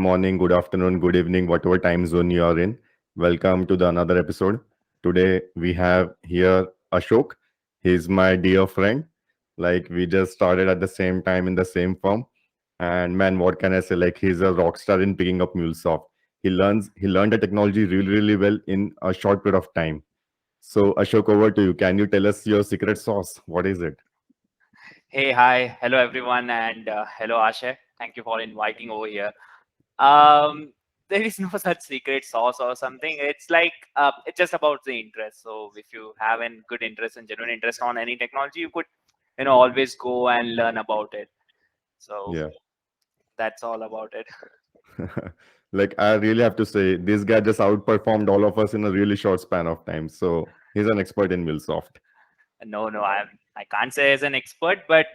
morning, good afternoon, good evening, whatever time zone you are in. Welcome to the another episode. Today we have here Ashok. He's my dear friend. Like we just started at the same time in the same firm. And man, what can I say? Like he's a rock star in picking up MuleSoft. He learned the technology really well in a short period of time. So Ashok, over to you. Can you tell us your secret sauce? What is it? Hey, hi, hello everyone, and hello Ashay. Thank you for inviting over here. Um, there is no such secret sauce or something. It's like it's just about the interest. So if you have a good interest and genuine interest on any technology, you could, always go and learn about it. So Yeah. that's all about it. Like I really have to say, this guy just outperformed all of us in a really short span of time. So he's an expert in MuleSoft. No, I can't say as an expert, but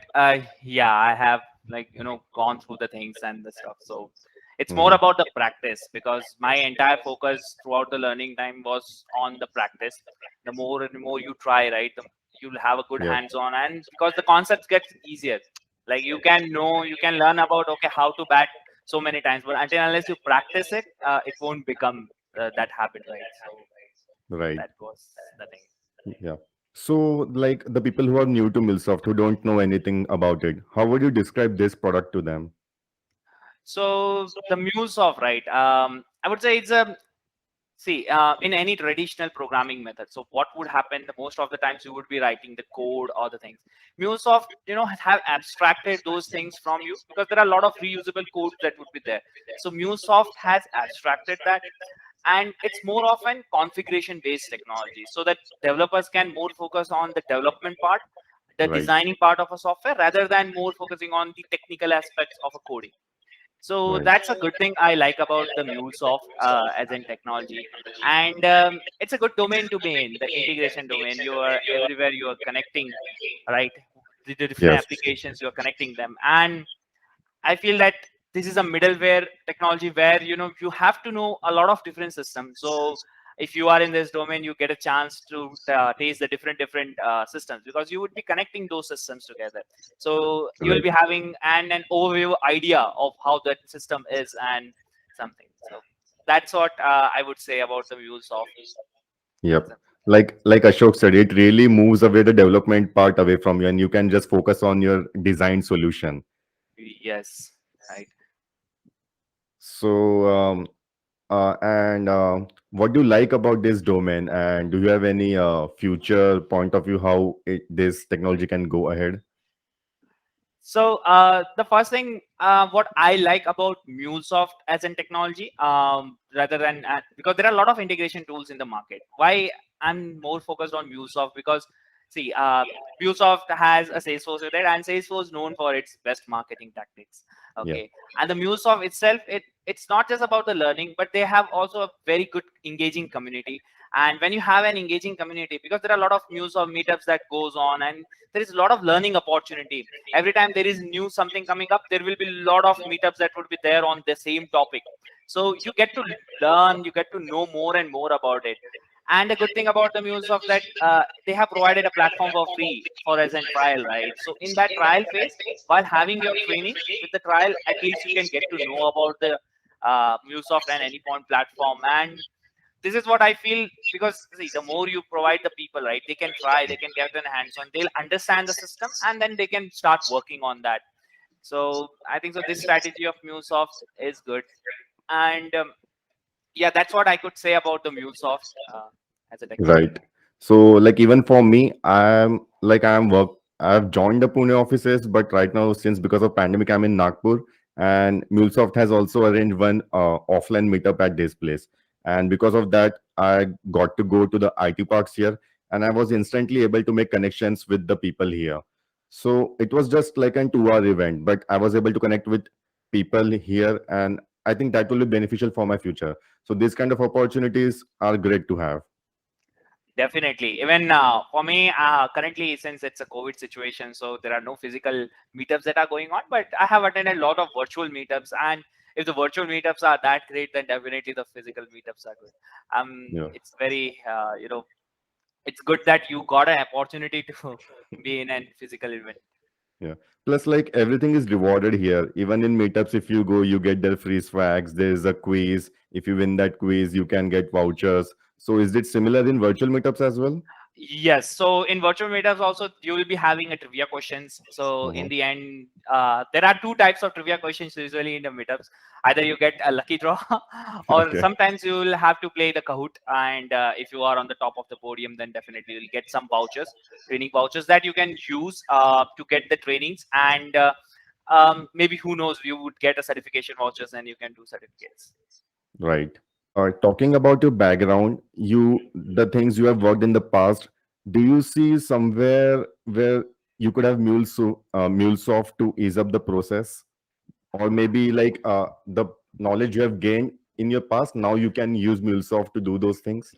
yeah, I have like gone through the things and the stuff. So it's more Hmm. about the practice because my entire focus throughout the learning time was on the practice. The more and more you try, right, you'll have a good Yeah. hands-on, and because the concepts get easier. Like you can learn about okay how to bat so many times, but until unless you practice it, it won't become that habit, right? So Right. that was the thing. Yeah. So, like the people who are new to MuleSoft, who don't know anything about it, how would you describe this product to them? So the MuleSoft, right? I would say it's a see in any traditional programming method. So what would happen? The most of the times you would be writing the code or the things. MuleSoft, have abstracted those things from you because there are a lot of reusable codes that would be there. So MuleSoft has abstracted that, and it's more of an configuration based technology, so that developers can more focus on the development part, the Right. designing part of a software, rather than more focusing on the technical aspects of a coding. So Right. that's a good thing I like about the MuleSoft as in technology, and it's a good domain to be in the integration domain. You are everywhere. You are connecting, right? The different Yes. applications you are connecting them, and I feel that this is a middleware technology where you have to know a lot of different systems. So if you are in this domain, you get a chance to taste the different systems because you would be connecting those systems together. So you will Right. be having an overview idea of how that system is and something. So that's what I would say about the MuleSoft. Yep. As a, Like Ashok said, it really moves away the development part away from you, and you can just focus on your design solution. yes, right. So, and what do you like about this domain? And do you have any future point of view how this technology can go ahead? So the first thing, what I like about MuleSoft as in technology, rather than because there are a lot of integration tools in the market. Why I'm more focused on MuleSoft because see, MuleSoft has a Salesforce with it, and Salesforce is known for its best marketing tactics. Yeah. Okay, and the MuleSoft itself, it's not just about the learning, but they have also a very good engaging community. And when you have an engaging community, because there are a lot of MuleSoft meetups that goes on, and there is a lot of learning opportunity every time there is new something coming up. There will be a lot of meetups that would be there on the same topic, so you get to learn, you get to know more and more about it. And the good thing about the Muse of that, they have provided a platform for free for as a trial, right? So in that trial phase, while having your training with the trial, at least you can get to know about the MuleSoft and AnyPoint platform. And this is what I feel, because see, the more you provide the people, right, they can try, they can get their hands on, they'll understand the system, and then they can start working on that. So I think so. This strategy of MuleSoft is good, and yeah, that's what I could say about the MuleSoft as a technology. Right. So, like even for me, I'm work. I've joined the Pune offices, but right now, since because of pandemic, I'm in Nagpur, and MuleSoft has also arranged one offline meetup at this place. And because of that, I got to go to the IT parks here, and I was instantly able to make connections with the people here. So it was just like an 2 hour event, but I was able to connect with people here, and I think that will be beneficial for my future. So these kind of opportunities are great to have. Definitely. Even for me, currently, since it's a COVID situation, so there are no physical meetups that are going on, but I have attended a lot of virtual meetups. And if the virtual meetups are that great, then definitely the physical meetups are good. Yeah. It's very, it's good that you got an opportunity to be in a physical event. Yeah. Plus, like everything is rewarded here. Even in meetups, if you go, you get their free swags. There's a quiz. If you win that quiz, you can get vouchers. So is it similar in virtual meetups as well? Yes. So in virtual meetups also you will be having a trivia questions. So in Mhm. the end, there are two types of trivia questions usually in the meetups. Either you get a lucky draw, or Okay. sometimes you will have to play the Kahoot. And if you are on the top of the podium, then definitely you'll get some vouchers, training vouchers that you can use to get the trainings. And maybe who knows, you would get a certification vouchers and you can do certificates. Right. Talking about your background, the things you have worked in the past, do you see somewhere where you could have MuleSoft to ease up the process? Or maybe like the knowledge you have gained in your past, now you can use MuleSoft to do those things?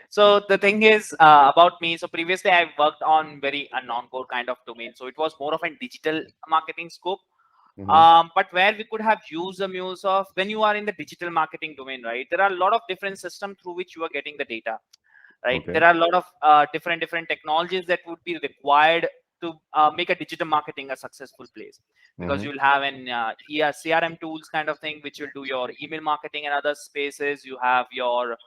So the thing is about me. So previously I worked on very a non-core kind of domain. So it was more of a digital marketing scope. Hmm. But where we could have used the muse of when you are in the digital marketing domain, right? There are a lot of different systems through which you are getting the data, right? There Okay. are a lot of different technologies that would be required to make a digital marketing a successful place, because Hmm. you'll have an CRM tools kind of thing which will do your email marketing and other spaces. You have your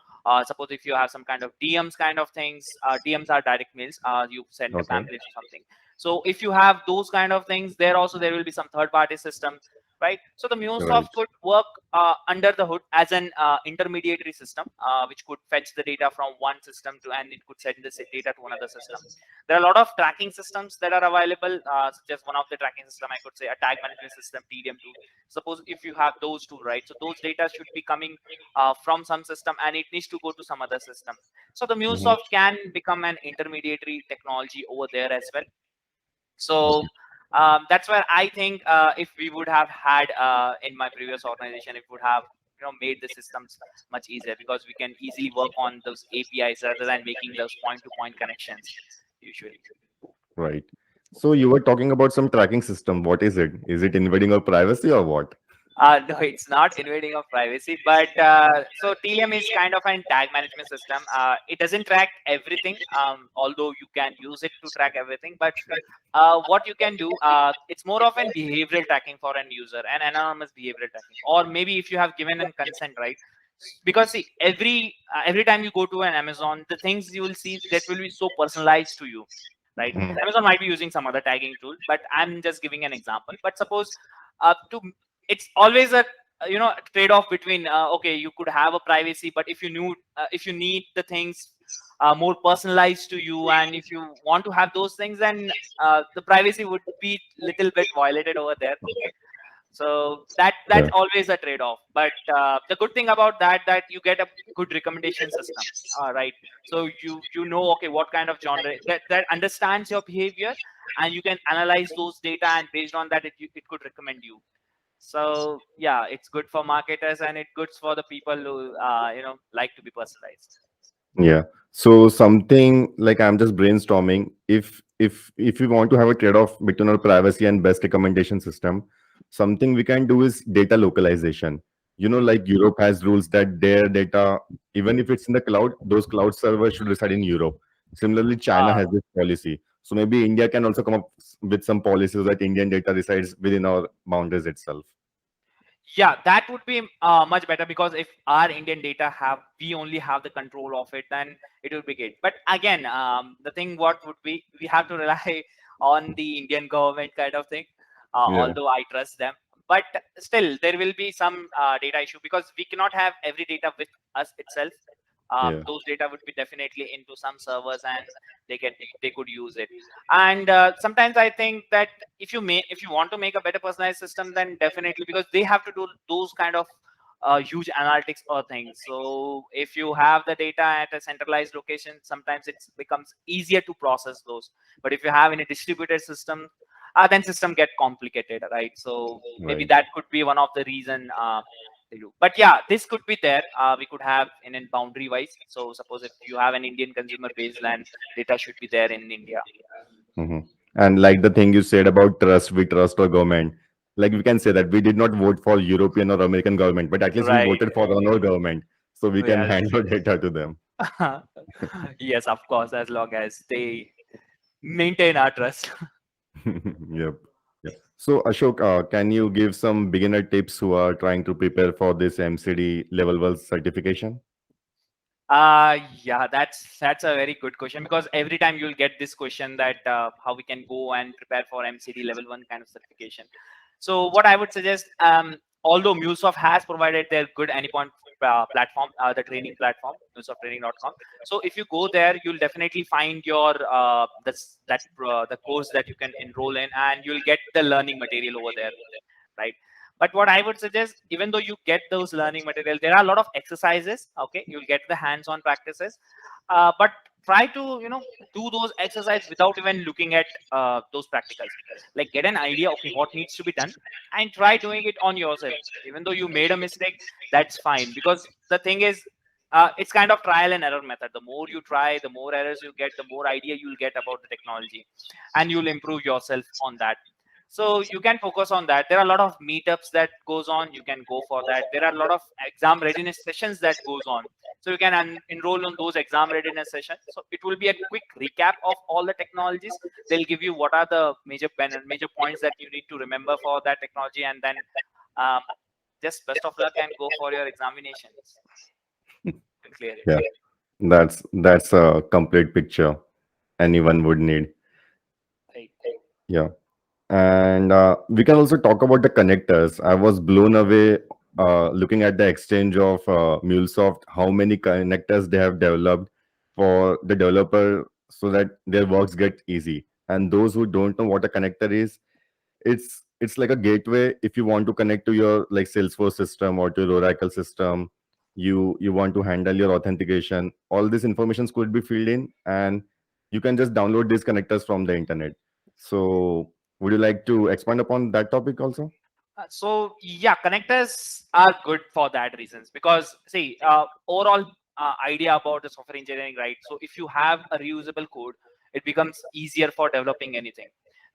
suppose if you have some kind of DMs kind of things. DMs are direct mails. You send a Okay. pamphlet or something. So if you have those kind of things, there also there will be some third party system, right? So the MuleSoft Right. could work under the hood as an intermediary system, which could fetch the data from one system to, and it could send the data to another system. There are a lot of tracking systems that are available, such as one of the tracking system, I could say a tag management system, TDM tool. Suppose if you have those two, right? So those data should be coming from some system and it needs to go to some other system. So the Hmm. MuleSoft can become an intermediary technology over there as well. Okay. So that's where I think if we would have had in my previous organization, it would have made the systems much easier, because we can easily work on those APIs rather than making those point-to-point connections usually. Right. So you were talking about some tracking system. What is it? Is it invading our privacy or what? No, it's not invading of privacy, but so TLM is kind of an tag management system. It doesn't track everything, although you can use it to track everything. But what you can do, it's more of an behavioral tracking for an user, an anonymous behavioral tracking, or maybe if you have given an consent, right? Because see, every time you go to an Amazon, the things you will see that will be so personalized to you, right? Mhm. Amazon might be using some other tagging tool, but I'm just giving an example. But suppose to it's always a trade-off between okay, you could have a privacy, but if you need the things more personalized to you, and if you want to have those things, then the privacy would be little bit violated over there. So that's Yeah. always a trade-off. But the good thing about that you get a good recommendation system, right? So you know, okay, what kind of genre that understands your behavior, and you can analyze those data, and based on that it could recommend you. So yeah, it's good for marketers and it's good for the people who like to be personalized. Yeah. So something like I'm just brainstorming. If we want to have a trade-off between our privacy and best recommendation system, something we can do is data localization. Like Europe has rules that their data, even if it's in the cloud, those cloud servers should reside in Europe. Similarly, China uh, has this policy. So maybe India can also come up with some policies that Indian data resides within our boundaries itself. yeah, that would be much better, because if our Indian data have we only have the control of it, then it would be great. But again, the thing what would be, we have to rely on the Indian government kind of thing, Yeah. although I trust them. But still there will be some data issue, because we cannot have every data with us itself. Yeah. Those data would be definitely into some servers, and they could use it. And sometimes I think that if you want to make a better personalized system, then definitely, because they have to do those kind of huge analytics or things. So if you have the data at a centralized location, sometimes it becomes easier to process those. But if you have in a distributed system, then system get complicated, right? So maybe Right. that could be one of the reason they do. But yeah, this could be there. We could have in boundary wise. So suppose if you have an Indian consumer base, then data should be there in India. Hmm. And like the thing you said about trust, we trust our government. Like we can say that we did not vote for European or American government, but at least we Right. voted for our government, so we can Yes. hand our data to them. Yes, of course, as long as they maintain our trust. Yep. Yep. So Ashok, can you give some beginner tips who are trying to prepare for this MCD level 1 certification? Yeah, that's a very good question, because every time you'll get this question that how we can go and prepare for MCD level 1 kind of certification. So what I would suggest, although MuleSoft has provided their good Anypoint platform, the training platform, MuleSoftTraining.com. So if you go there, you'll definitely find your the course that you can enroll in, and you'll get the learning material over there, right? But what I would suggest, even though you get those learning material, there are a lot of exercises. Okay, you'll get the hands-on practices, but try to do those exercises without even looking at those practicals. Like, get an idea, okay, what needs to be done, and try doing it on yourself. Even though you made a mistake, that's fine, because the thing is, it's kind of trial and error method. The more you try, the more errors you get, the more idea you'll get about the technology, and you'll improve yourself on that. So you can focus on that. There are a lot of meetups that goes on, you can go for that. There are a lot of exam readiness sessions that goes on, so you can enroll on those exam readiness sessions. So it will be a quick recap of all the technologies. They'll give you what are the major points that you need to remember for that technology, and then um, just best of luck and go for your examinations to clear it. Yeah, that's a complete picture anyone would need. Right. Yeah. And we can also talk about the connectors. I was blown away looking at the exchange of MuleSoft, how many connectors they have developed for the developer so that their works get easy. And those who don't know what a connector is, it's like a gateway. If you want to connect to your like Salesforce system or to your Oracle system, you want to handle your authentication. All this information could be filled in, and you can just download these connectors from the internet. So would you like to expand upon that topic also? So yeah, connectors are good for that reasons, because see, overall idea about the software engineering, right? So if you have a reusable code, it becomes easier for developing anything,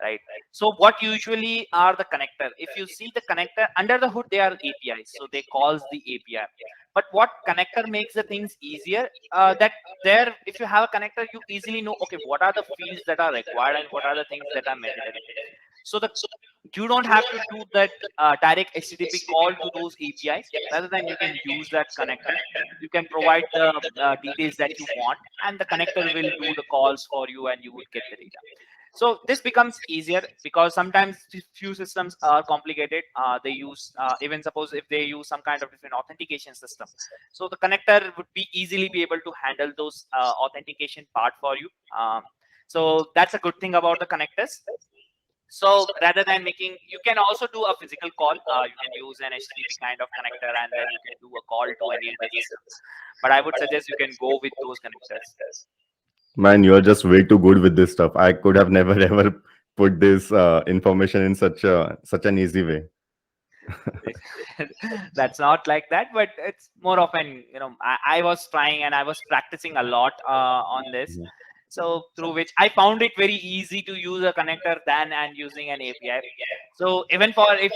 right? So what usually are the connector? If you see the connector under the hood, they are APIs, so they calls the API. But what connector makes the things easier? That there, if you have a connector, you easily know, okay, what are the fields that are required and what are the things that are mandatory. So the you don't have to do that direct HTTP call to those APIs. Rather than, you can use that connector. You can provide the details that you want, and the connector will do the calls for you, and you would get the data. So this becomes easier, because sometimes few systems are complicated. They use even suppose if they use some kind of different authentication system. So the connector would be easily be able to handle those authentication part for you. So that's a good thing about the connectors. So rather than making, you can also do a physical call. You can use an HTTP kind of connector, and then you can do a call to any other system. But I would suggest you can go with those connectors. Man, you're just way too good with this stuff. I could have never ever put this information in such an easy way. That's not like that, but it's more of an, I was trying and I was practicing a lot on this. Mhm. So through which I found it very easy to use a connector than and using an API. So even for if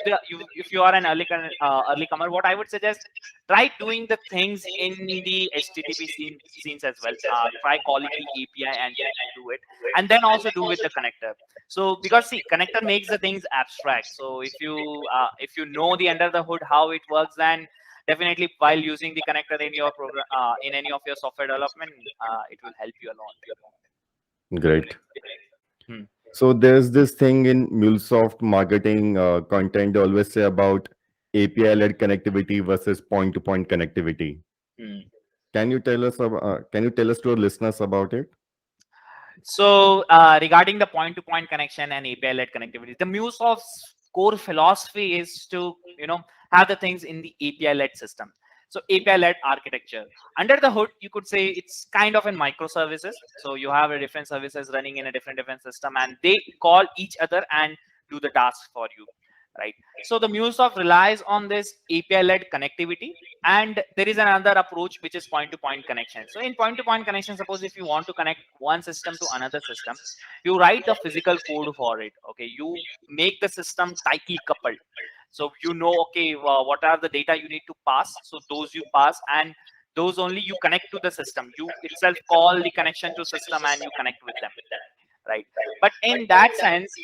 you are an early comer, what I would suggest, try doing the things in the HTTP scenes as well. Try calling the API and do it, and then also do with the connector. So because see, connector makes the things abstract. So if you know the under the hood how it works, then definitely while using the connector in your program, in any of your software development, it will help you a lot. Great. Hmm. So there's this thing in MuleSoft marketing content they always say about API-led connectivity versus point-to-point connectivity. Hmm. Can you tell us to our listeners about it? So regarding the point-to-point connection and API-led connectivity, the MuleSoft's core philosophy is to have the things in the API-led system. So API-led architecture. Under the hood, you could say it's kind of in microservices. So you have a different services running in a different system, and they call each other and do the task for you, right? So the MuleSoft relies on this API-led connectivity, and there is another approach which is point-to-point connection. So in point-to-point connection, suppose if you want to connect one system to another system, you write the physical code for it. Okay, you make the system tightly coupled. So okay, what are the data you need to pass? So those you pass, and those only you connect to the system. You itself call the connection to system, and you connect with them. right? But in that sense,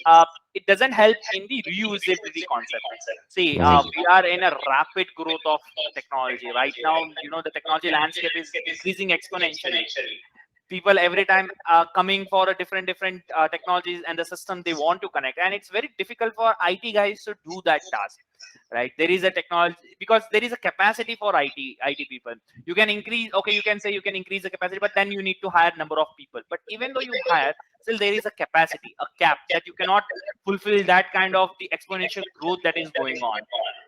it doesn't help in the reusability concept. See, we are in a rapid growth of technology right now. The technology landscape is increasing exponentially. People every time coming for a different technologies and the system they want to connect, and it's very difficult for IT guys to do that task, right? There is a technology, because there is a capacity for IT people. You can increase, okay, you can say you can increase the capacity, but then you need to hire number of people. But even though you hire, still there is a capacity, a cap, that you cannot fulfill that kind of the exponential growth that is going on.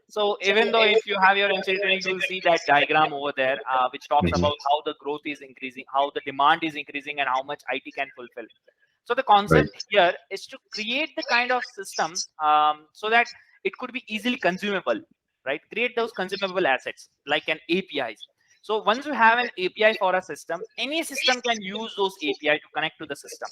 So even though if you have your NCT training, you will see that diagram over there, which talks Mhm. about how the growth is increasing, how the demand is increasing, and how much IT can fulfill. So the Right. concept here is to create the kind of system, so that it could be easily consumable, right? Create those consumable assets like an APIs. So once you have an API for a system, any system can use those API to connect to the system,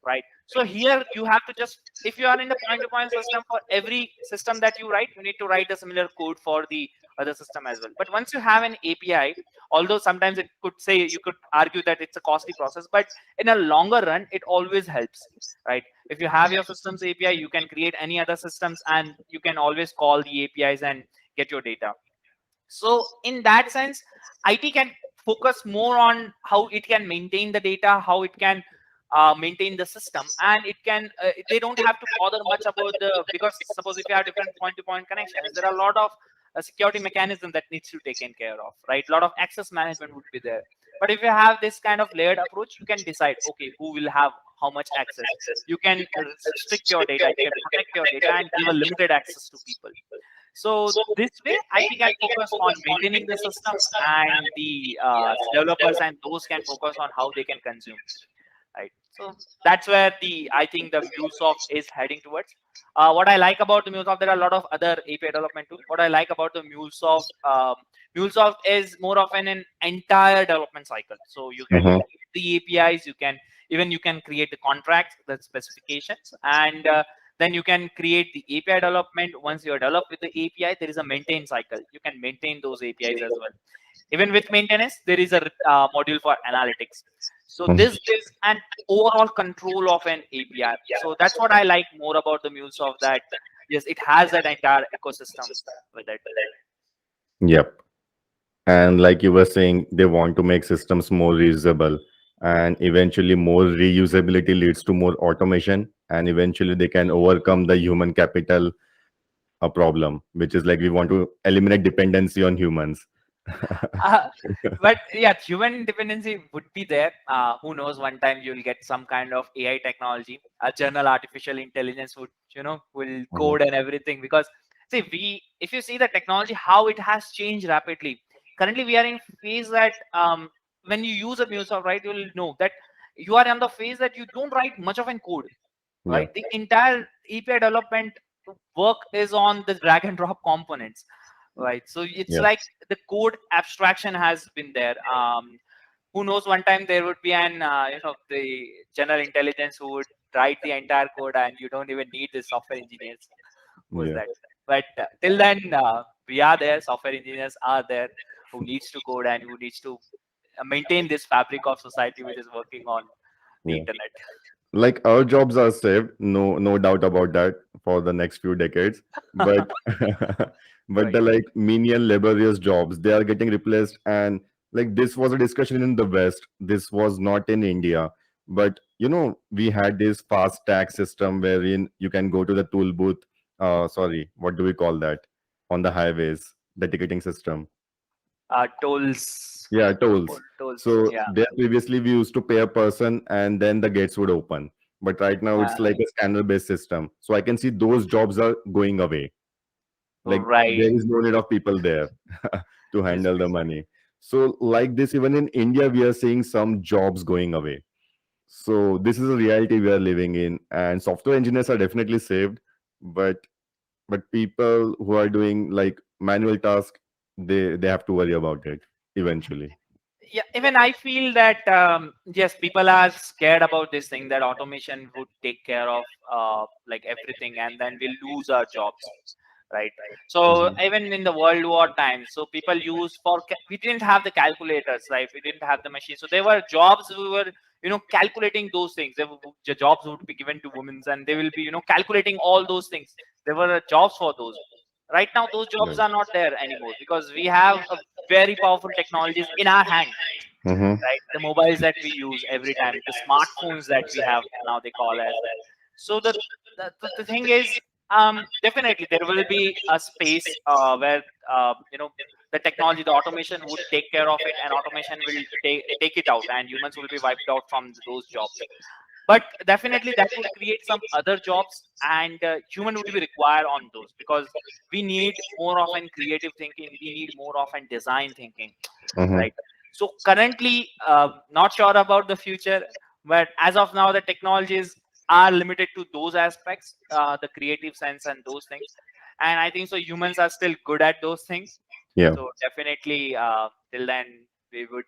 right? So here you have to just, if you are in the point-to-point system, for every system that you write, you need to write a similar code for the other system as well. But once you have an API, although sometimes it could say, you could argue that it's a costly process, but in a longer run, it always helps, right? If you have your systems API, you can create any other systems, and you can always call the APIs and get your data. So in that sense, IT can focus more on how it can maintain the data, how it can maintain the system, and it can they don't have to bother much about the, because suppose if you have different point-to-point connections, there are a lot of security mechanism that needs to be taken care of, right? A lot of access management would be there. But if you have this kind of layered approach, you can decide, okay, who will have how much access. You can restrict your data, you can protect your data, and give a limited access to people. So this way, IT can focus on maintaining the system, and the developers and those can focus on how they can consume, right? So that's where the, I think the MuleSoft is heading towards. What I like about the MuleSoft, there are a lot of other API development tools. What I like about the MuleSoft, MuleSoft is more of an entire development cycle. So you can Mhm. create the APIs, you can create the contracts, the specifications, and then you can create the API development. Once you're developed with the API, there is a maintain cycle. You can maintain those APIs as well. Even with maintenance, there is a module for analytics. So Mhm. this gives an overall control of an API. So that's what I like more about the MuleSoft, that yes, it has that entire ecosystem with it. Yep. And like you were saying, they want to make systems more reusable, and eventually more reusability leads to more automation, and eventually they can overcome the human capital a problem, which is like we want to eliminate dependency on humans. Uh, but yeah, human dependency would be there. Who knows? One time you'll get some kind of AI technology, a general artificial intelligence would, will Mhm. code and everything. Because see, if you see the technology, how it has changed rapidly. Currently, we are in phase that when you use a MuleSoft, right, you'll know that you are on the phase that you don't write much of an code, Yeah. right? The entire API development work is on the drag and drop components, right? So it's Yeah. like the code abstraction has been there. Who knows? One time there would be an the general intelligence who would write the entire code, and you don't even need the software engineers. Who's Yeah. that? But till then, we are there. Software engineers are there who needs to code and who needs to maintain this fabric of society which is working on the Yeah. internet. Like our jobs are saved, no doubt about that, for the next few decades. But but Right. the like menial laborious jobs, they are getting replaced. And like this was a discussion in the West, this was not in India. But we had this fast tag system wherein you can go to the toll booth, sorry, what do we call that, on the highways, the ticketing system. Tolls. Yeah, tolls. Tolls. So Yeah. there previously we used to pay a person and then the gates would open. But right now it's like a scanner based system. So I can see those jobs are going away. Like Right. there is no need of people there to Yes. handle the money. So like this, even in India, we are seeing some jobs going away. So this is a reality we are living in. And software engineers are definitely saved, but people who are doing like manual tasks, they have to worry about it eventually. Yeah, even I feel that yes, people are scared about this thing, that automation would take care of like everything, and then we'll lose our jobs, right? So Mhm. even in the World War times, so people use we didn't have the calculators, right? We didn't have the machines, so there were jobs we were calculating those things. The jobs would be given to women, and they will be calculating all those things. There were jobs for those. Right now those jobs Right. are not there anymore because we have a very powerful technologies in our hand, Mm-hmm. right? The mobiles that we use every time, the smartphones that we have now, they call as. So the thing is, definitely there will be a space where the technology, the automation would take care of it, and automation will take it out, and humans will be wiped out from those jobs. But definitely that would create some other jobs, and human would be required on those, because we need more of an creative thinking, we need more of an design thinking, Mm-hmm. right? So currently, not sure about the future, but as of now the technologies are limited to those aspects, the creative sense and those things. And I think so humans are still good at those things. Yeah. So definitely, till then, we would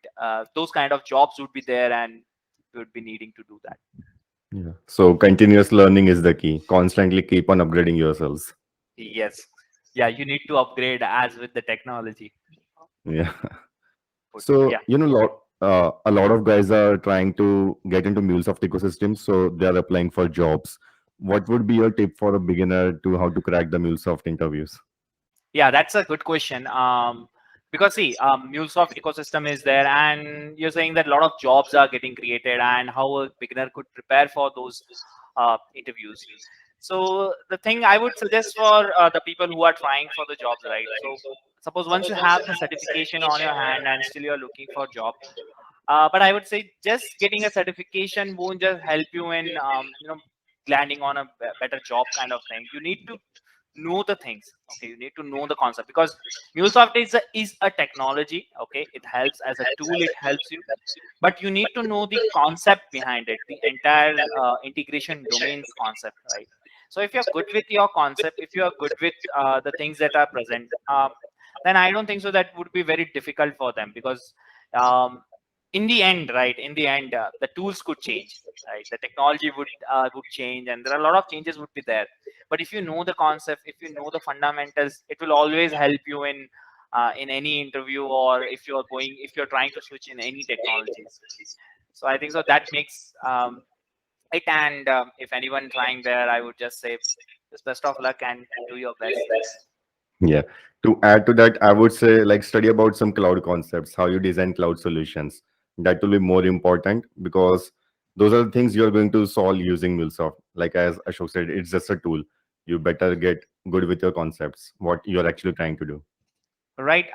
those kind of jobs would be there, and we would be needing to do that. Yeah. So continuous learning is the key. Constantly keep on upgrading yourselves. Yes. Yeah, you need to upgrade as with the technology. Yeah. Yeah. So, a lot of guys are trying to get into MuleSoft ecosystem, so they are applying for jobs. What would be your tip for a beginner to how to crack the MuleSoft interviews? Yeah, that's a good question. Because see, MuleSoft ecosystem is there, and you're saying that a lot of jobs are getting created, and how a beginner could prepare for those interviews. So the thing I would suggest for the people who are trying for the jobs, right? So suppose once you have the certification on your hand and still you're looking for a job, but I would say just getting a certification won't just help you in landing on a better job kind of thing. You need to know the things. Okay, you need to know the concept, because MuleSoft is a technology. Okay, it helps as a tool, it helps you, but you need to know the concept behind it, the entire integration domains concept, right? So if you're good with your concept, if you're good with the things that are present, then I don't think so that would be very difficult for them, because um, in the end, right, in the end, the tools could change, right? The technology would change, and there are a lot of changes would be there. But if you know the concept, if you know the fundamentals, it will always help you in any interview, or if you're trying to switch in any technologies. So I think so that makes it. And if anyone trying there, I would just say just best of luck and do your best. Yeah. To add to that, I would say like study about some cloud concepts, how you design cloud solutions. That will be more important because those are the things you're going to solve using MuleSoft. Like as Ashok said, it's just a tool. You better get good with your concepts, what you're actually trying to do. Right.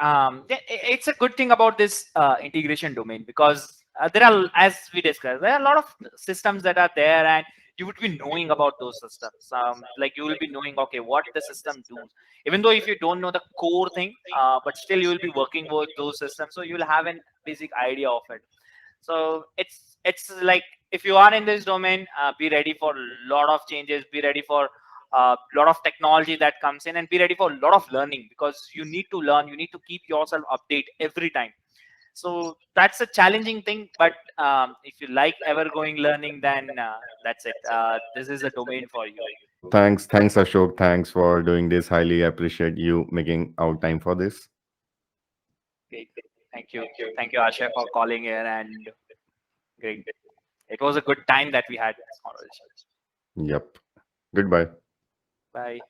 It's a good thing about this integration domain, because there are, as we discussed, there are a lot of systems that are there, and you would be knowing about those systems. Like you will be knowing, okay, what the system do, even though if you don't know the core thing, but still you will be working with those systems, so you will have a basic idea of it. So it's like, if you are in this domain, be ready for a lot of changes, be ready for a lot of technology that comes in, and be ready for a lot of learning, because you need to learn, you need to keep yourself update every time. So that's a challenging thing, but if you like ever going learning, then that's it. This is a domain for you. Thanks, Ashok. Thanks for doing this. Highly appreciate you making out time for this. Okay. Thank you Asha for calling here, and great, it was a good time that we had this conversation. Yep. Goodbye. Bye.